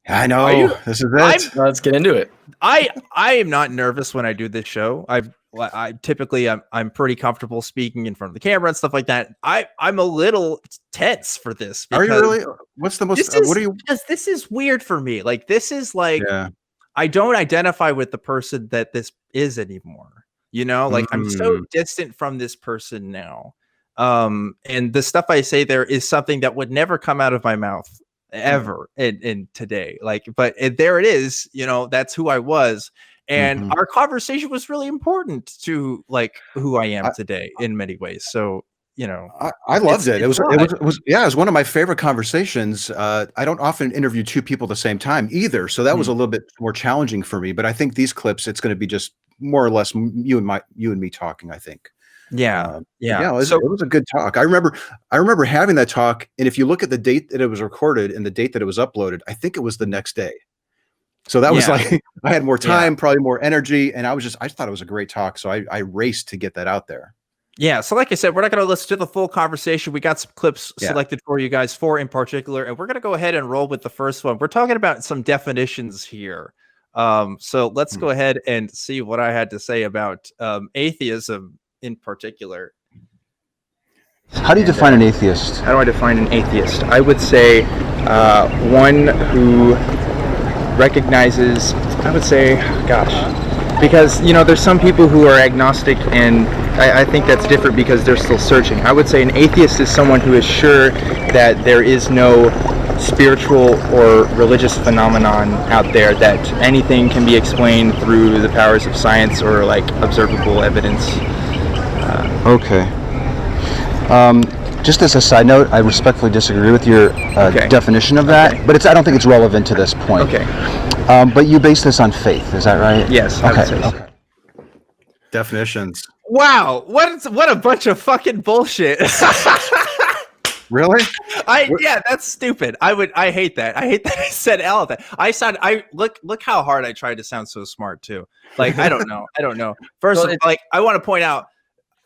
I know. This is it. Let's get into it. I am not nervous when I do this show. I typically I'm pretty comfortable speaking in front of the camera and stuff like that. I'm a little tense for this. Are you really? What's the most? What are you? Because this is weird for me. Like this is like Yeah. I don't identify with the person that this is anymore. You know, like I'm so distant from this person now. And the stuff I say there is something that would never come out of my mouth ever in today. Like, but there it is. You know, that's who I was. And our conversation was really important to like who I am today in many ways. So, you know, I loved it. It was one of my favorite conversations. I don't often interview two people at the same time either. So that was a little bit more challenging for me, but I think these clips, it's going to be just more or less you and me talking, I think. Yeah. It was a good talk. I remember having that talk. And if you look at the date that it was recorded and the date that it was uploaded, I think it was the next day. So that was like, I had more time, probably more energy. And I thought it was a great talk. So I raced to get that out there. Yeah. So like I said, we're not going to listen to the full conversation. We got some clips selected for you guys, 4 in particular, and we're going to go ahead and roll with the first one. We're talking about some definitions here. So let's go ahead and see what I had to say about atheism in particular. How do you define an atheist? How do I define an atheist? I would say one who recognizes, I would say, because, you know, there's some people who are agnostic, and I think that's different because they're still searching. I would say an atheist is someone who is sure that there is no spiritual or religious phenomenon out there, that anything can be explained through the powers of science or like observable evidence. Okay. Just as a side note, I respectfully disagree with your definition of that, but I don't think it's relevant to this point. Okay. But you base this on faith, is that right? Yes. I would say so. Okay. Definitions. Wow, what a bunch of fucking bullshit. Really? That's stupid. I hate that. I hate that I said all of that. Look how hard I tried to sound so smart too. Like I don't know. First of all, like I want to point out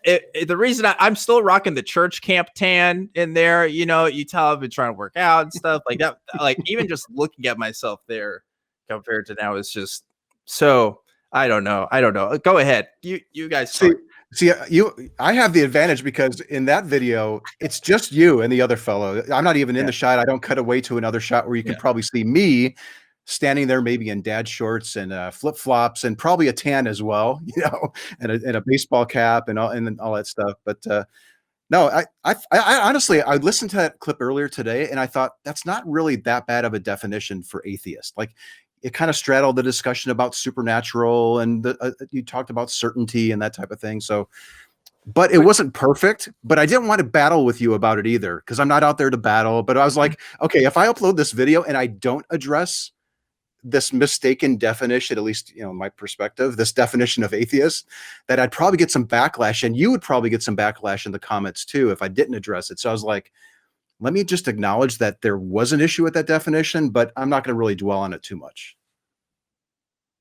the reason I'm still rocking the church camp tan in there, you know, you tell I've been trying to work out and stuff like that. Like even just looking at myself there compared to now is just so I don't know. Go ahead. You guys see I have the advantage because in that video, it's just you and the other fellow. I'm not even in the shot. I don't cut away to another shot where you can probably see me standing there maybe in dad shorts and flip-flops and probably a tan as well, you know, and a baseball cap and all that stuff. But no, I honestly, I listened to that clip earlier today and I thought that's not really that bad of a definition for atheist. Like it kind of straddled the discussion about supernatural and you talked about certainty and that type of thing. So, but it wasn't perfect, but I didn't want to battle with you about it either because I'm not out there to battle. But I was like, okay, if I upload this video and I don't address this mistaken definition, at least, you know, my perspective, this definition of atheist, that I'd probably get some backlash and you would probably get some backlash in the comments too, if I didn't address it. So I was like, let me just acknowledge that there was an issue with that definition, but I'm not going to really dwell on it too much.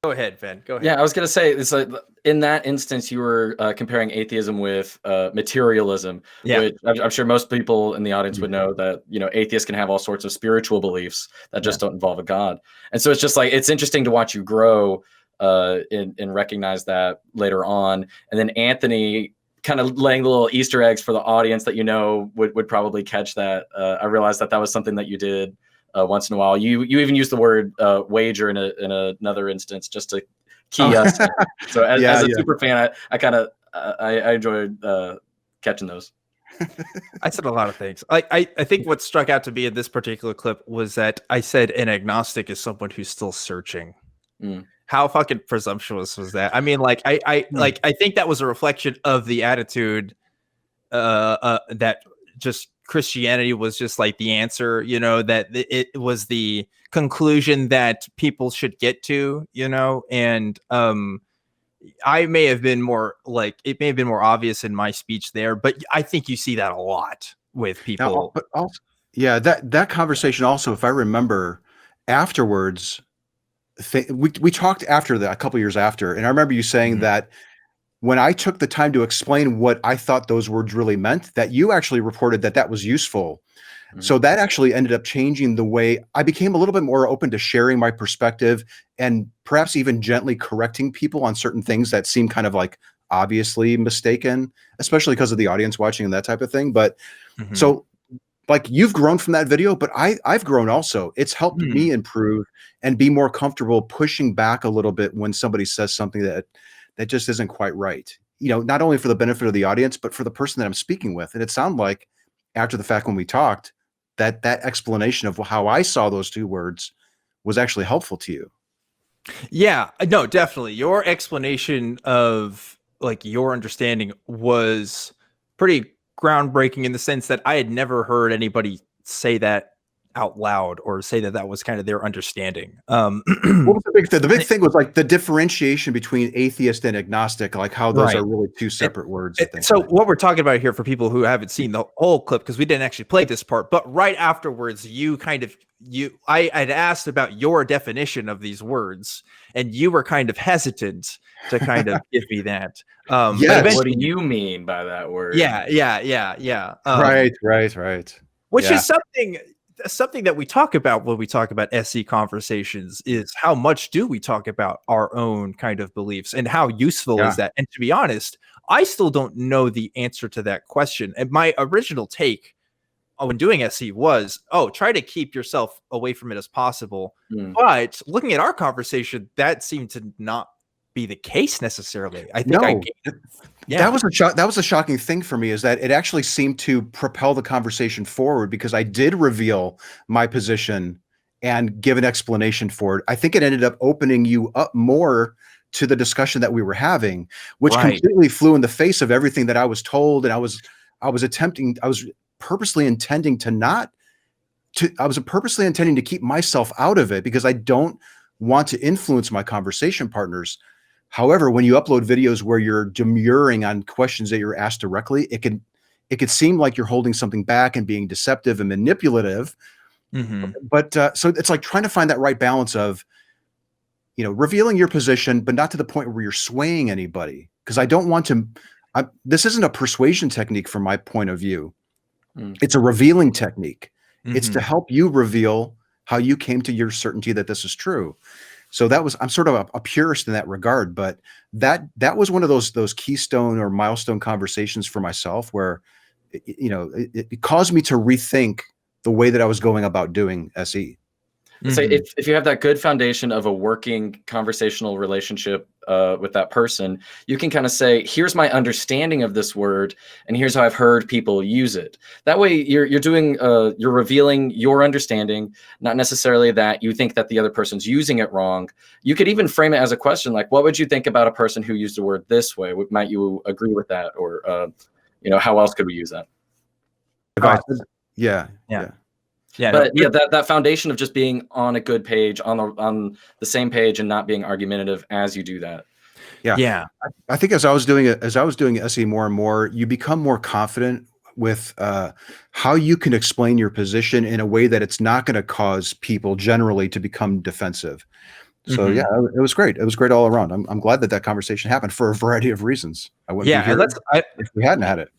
Go ahead, Ben. Go ahead. Yeah, I was going to say, it's like, in that instance, you were comparing atheism with materialism, which I'm sure most people in the audience would know that, you know, atheists can have all sorts of spiritual beliefs that just don't involve a God. And so it's just like, it's interesting to watch you grow and recognize that later on. And then Anthony kind of laying the little Easter eggs for the audience that, you know, would probably catch that. I realized that was something that you did once in a while. You even used the word wager in another instance just to key us. So as a super fan, I enjoyed catching those. I said a lot of things. I think what struck out to me in this particular clip was that I said an agnostic is someone who's still searching. How fucking presumptuous was that? I mean, like I think that was a reflection of the attitude that just Christianity was just like the answer, you know, that it was the conclusion that people should get to, you know, and I may have been more like, it may have been more obvious in my speech there, but I think you see that a lot with people. Now, but also, yeah, that conversation also, if I remember afterwards, we talked after that, a couple years after, and I remember you saying that when I took the time to explain what I thought those words really meant, that you actually reported that was useful. So that actually ended up changing the way I became a little bit more open to sharing my perspective and perhaps even gently correcting people on certain things that seem kind of like obviously mistaken, especially because of the audience watching and that type of thing. But so like you've grown from that video, but I've grown also. It's helped me improve and be more comfortable pushing back a little bit when somebody says something that just isn't quite right. You know, not only for the benefit of the audience, but for the person that I'm speaking with. And it sounded like after the fact when we talked, that explanation of how I saw those two words was actually helpful to you. Yeah, no, definitely. Your explanation of like your understanding was pretty groundbreaking in the sense that I had never heard anybody say that out loud or say that was kind of their understanding. What was the big thing? The big thing was like the differentiation between atheist and agnostic, like how those are really two separate words. So what we're talking about here for people who haven't seen the whole clip, because we didn't actually play this part, but right afterwards, I had asked about your definition of these words, and you were kind of hesitant to kind of give me that. Yes. What do you mean by that word? Yeah. Right. Which is something that we talk about when we talk about SE conversations is how much do we talk about our own kind of beliefs and how useful is that? And to be honest, I still don't know the answer to that question. And my original take when doing SE was, try to keep yourself away from it as possible. But looking at our conversation, that seemed to not be the case necessarily. I think that was a shocking thing for me, is that it actually seemed to propel the conversation forward because I did reveal my position and give an explanation for it. I think it ended up opening you up more to the discussion that we were having, which completely flew in the face of everything that I was told. And I was purposely intending to keep myself out of it because I don't want to influence my conversation partners. However, when you upload videos where you're demurring on questions that you're asked directly, it could seem like you're holding something back and being deceptive and manipulative. But so it's like trying to find that right balance of, you know, revealing your position, but not to the point where you're swaying anybody. Because I don't want to. This isn't a persuasion technique from my point of view. It's a revealing technique. It's to help you reveal how you came to your certainty that this is true. So I'm sort of a purist in that regard, but that was one of those keystone or milestone conversations for myself where, it caused me to rethink the way that I was going about doing SE. So if you have that good foundation of a working conversational relationship with that person, you can kind of say, here's my understanding of this word, and here's how I've heard people use it. That way you're revealing your understanding, not necessarily that you think that the other person's using it wrong. You could even frame it as a question, like, what would you think about a person who used the word this way? Might you agree with that? Or, how else could we use that? Yeah. But that foundation of just being on a good page, on the same page, and not being argumentative as you do that. Yeah. I think as I was doing SE more and more, you become more confident with how you can explain your position in a way that it's not going to cause people generally to become defensive. So it was great. It was great all around. I'm glad that conversation happened for a variety of reasons. I wouldn't be here if we hadn't had it.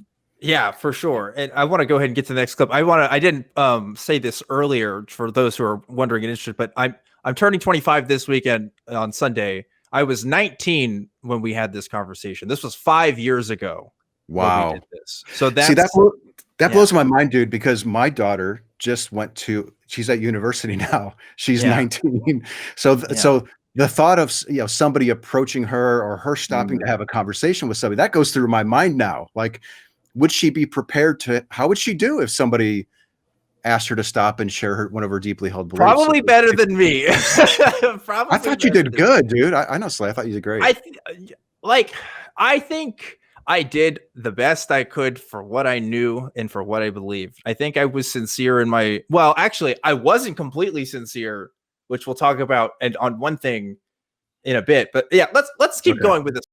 Yeah, for sure. And I want to go ahead and get to the next clip. I didn't say this earlier for those who are wondering and interested, but I'm turning 25 this weekend on Sunday. I was 19 when we had this conversation. This was 5 years ago. Wow. We did this. So that blows my mind, dude, because my daughter just she's at university now. She's 19. So the thought of somebody approaching her or her stopping to have a conversation with somebody, that goes through my mind now. Like, would she be prepared how would she do if somebody asked her to stop and share one of her deeply held beliefs? Probably better than me. I thought you did good, dude. Honestly, I thought you did great. I think I did the best I could for what I knew and for what I believed. I think I was sincere actually, I wasn't completely sincere, which we'll talk about and on one thing in a bit. But yeah, let's keep going with this.